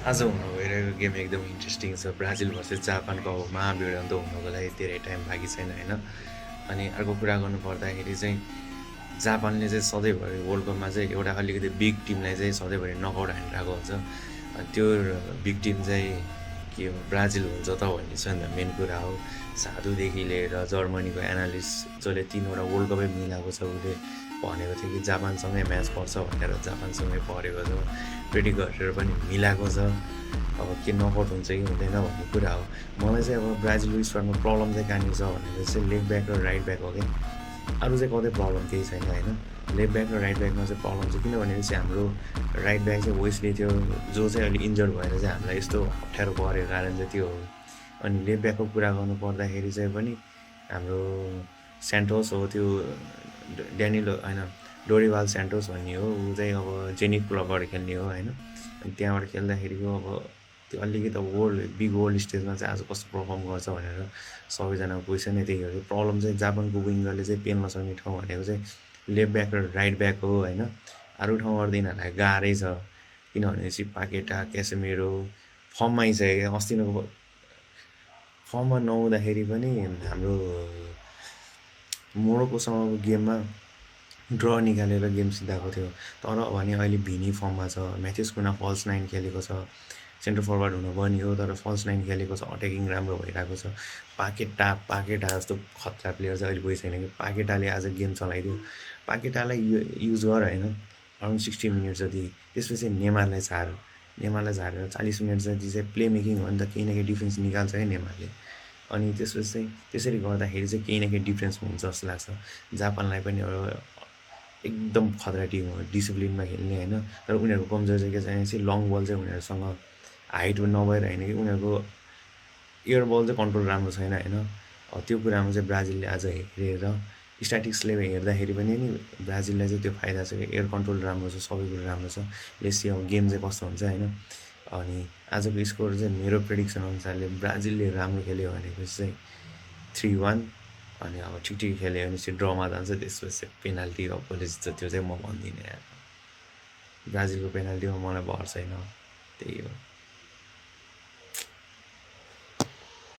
आज हुन गइरहेको गेम एकदम इन्ट्रेस्टिङ छ। ब्राजिल भर्सेस जापानको अब महाभिडन्त हुनको लागि धेरै टाइम बाँकी छैन होइन। अनि अर्को कुरा गर्नुपर्दाखेरि चाहिँ जापानले चाहिँ सधैँभरि वर्ल्ड कपमा चाहिँ एउटा अलिकति बिग टिमलाई चाहिँ सधैँभरि नकआउट हानिरहेको हुन्छ। अनि त्यो बिग टिम चाहिँ के हो, ब्राजिल हुन्छ त भन्ने छ नि त मेन कुरा हो। साधुदेखि लिएर जर्मनीको एनालिस्ट जसले 3वटा वर्ल्ड कपै मिलाएको छ, उसले भनेको थियो कि जापानसँगै म्याच पर्छ भनेर। जापानसँगै परेको छ, प्रेडिक्ट गरेर पनि मिलाएको छ। अब के नकआउट हुन्छ कि हुँदैन भन्ने कुरा हो। मलाई चाहिँ अब ब्राजिलको स्क्वाडमा प्रब्लम चाहिँ कहाँनिर छ भनेर चाहिँ लेफ्ट ब्याक र राइट ब्याक हो क्या। अरू चाहिँ कतै प्रब्लम केही छैन होइन। लेफ्ट ब्याक र राइट ब्याकमा चाहिँ प्रब्लम छ, किनभने चाहिँ हाम्रो राइट ब्याक चाहिँ वेस्ली थियो, जो चाहिँ अहिले इन्जर्ड भएर चाहिँ हामीलाई यस्तो अप्ठ्यारो परेको कारण चाहिँ त्यो हो। अनि लेफ्ट ब्याकको कुरा गर्नु पर्दाखेरि चाहिँ पनि हाम्रो सेन्टोस हो, त्यो ड्यानिलो होइन, डोरिवाल सेन्टोस भन्ने हो। ऊ चाहिँ अब जेनिक क्लबबाट खेल्ने हो होइन। अनि त्यहाँबाट खेल्दाखेरिको अब त्यो अलिकति बिग वर्ल्ड स्टेजमा चाहिँ आज कस्तो पर्फर्म गर्छ भनेर सबैजनाको क्वेसनै त्यही हो। प्रब्लम चाहिँ जापानको विङ्गरले चाहिँ पेल्न सक्ने ठाउँ भनेको चाहिँ लेफ्ट ब्याक र राइट ब्याक हो होइन। अरू ठाउँबाट यिनीहरूलाई गाह्रै छ, किनभनेपछि पाकेटा क्यासेमेरो फर्ममा आइसक्यो। अस्तिको फर्ममा नहुँदाखेरि पनि हाम्रो मोरोक्कोसँगको गेममा ड्र निकालेर गेम सिधाएको थियो। तर भने अहिले भिनी फर्ममा छ। म्याथ्युस कुना फल्स 9 खेलेको छ, सेन्टर फरवार्ड हुनुपर्ने हो तर फल्स 9 खेलेको छ। अट्याकिङ राम्रो भइरहेको छ। पाकेटा जस्तो खतरा प्लेयर चाहिँ अहिले कोही छैन कि। पाकेटाले आज गेम चलाइदियो। पाकेटालाई युज गर होइन, अराउन्ड 60 मिनट जति। त्यसपछि नेमारलाई झारेर 40 मिनट जति चाहिँ प्ले मेकिङ हो नि त, केही न केही डिफेन्स निकाल्छ क्या नेमारले। अनि त्यसपछि चाहिँ त्यसरी गर्दाखेरि चाहिँ केही न केही डिफ्रेन्स हुन्छ जस्तो लाग्छ। जापानलाई पनि एकदम खतरा टिम हो, डिसिप्लिनमा खेल्ने होइन। तर उनीहरूको कमजोर चाहिँ के छ भनेपछि लङ बल चाहिँ उनीहरूसँग हाइट नभएर होइन कि उनीहरूको एयर बल चाहिँ कन्ट्रोल राम्रो छैन होइन। त्यो कुरामा चाहिँ ब्राजिलले आज हेरेर स्ट्याटिक्सले हेर्दाखेरि पनि नि ब्राजिललाई चाहिँ त्यो फाइदा छ कि एयर कन्ट्रोल राम्रो छ, सबै कुरो राम्रो छ। लेट्स अब गेम चाहिँ कस्तो हुन्छ होइन। अनि आजको स्कोर चाहिँ मेरो प्रेडिक्सन अनुसारले ब्राजिलले राम्रो खेल्यो भनेपछि चाहिँ 3-1। अनि अब ठिक खेल्यो भने चाहिँ ड्रमा जान्छ, त्यसपछि पेनाल्टी अब कसले जित्छ त्यो चाहिँ म भन्दिनँ यार। ब्राजिलको पेनाल्टीमा मलाई भर छैन, त्यही हो।